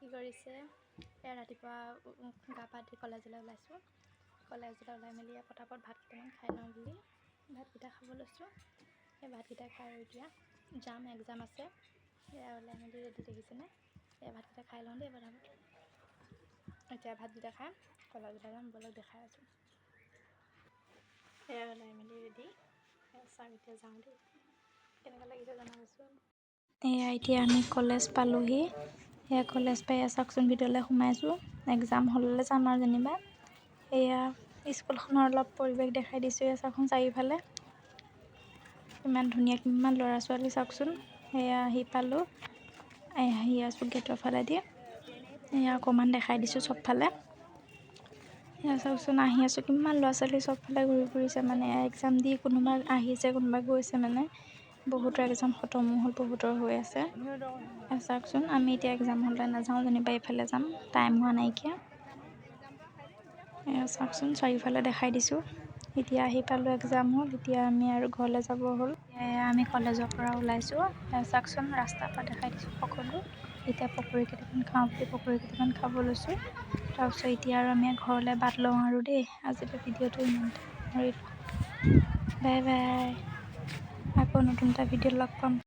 কি কৰিছে? ৰাতিপুৱা গা পা ধুই কলেজলৈ ওলাইছোঁ। কলেজলৈ ওলাই মেলি পটাপট ভাত কেইটামান খাই লওঁ বুলি ভাতকেইটা খাব লৈছোঁ। সেই ভাতকেইটা খাই আৰু এতিয়া যাম, এক্সাম আছে। সেয়া ওলাই মেলি ৰেডি দেখিছেনে? এই ভাতকেইটা খাই লওঁ দেই পটাপট। এতিয়া ভাতকেইটা খাই কলেজলৈ যাম, বলক দেখাই আছোঁ। সেয়া ওলাই মেলি ৰেডি চাম, এতিয়া যাওঁ দেই। কেনেকুৱা লাগিছে জনাবচোন। এয়া এতিয়া আমি কলেজ পালোহি। সেয়া কলেজ পাই চাওকচোন, ভিতৰলৈ সোমাইছোঁ। এক্সাম হললৈ যাম আৰু যেনিবা। এয়া স্কুলখনৰ অলপ পৰিৱেশ দেখাই দিছোঁ। এয়া চাওকচোন চাৰিওফালে কিমান ধুনীয়া, কিমান ল'ৰা ছোৱালী চাওকচোন। সেয়া আহি পালোঁ, আহি আছোঁ গেটৰ ফালেদি। এয়া অকণমান দেখাই দিছোঁ চবফালে। এয়া চাওকচোন আহি আছোঁ, কিমান ল'ৰা ছোৱালী চবফালে ঘূৰি ফুৰিছে। মানে এক্সাম দি কোনোবা আহিছে, কোনোবা গৈছে। মানে বহুতৰ এক্সাম খতমো হ'ল, বহুতৰ হৈ আছে। চাওকচোন, আমি এতিয়া এক্সাম হললৈ নাযাওঁ যেনিবা, এইফালে যাম, টাইম হোৱা নাইকিয়া। এয়া চাওকচোন চাৰিওফালে দেখাই দিছোঁ। এতিয়া আহি পালোঁ, এক্সাম হ'ল। এতিয়া আমি আৰু ঘৰলৈ যাব হ'ল। এয়া আমি কলেজৰ পৰা ওলাইছোঁ। চাওকচোন ৰাস্তাৰ পৰা দেখাই দিছোঁ সকলো। এতিয়া পকৰি কেইটামান খাওঁ বুলি পকৰি কেইটামান খাব লৈছোঁ। তাৰপিছত এতিয়া আৰু আমি ঘৰলৈ বাট লওঁ আৰু দেই। আজিলৈ ভিডিঅ'টো ইমানতে সামৰিলোঁ। Bye bye. আকৌ নতুন এটা ভিডিঅ'ত লগ পাম।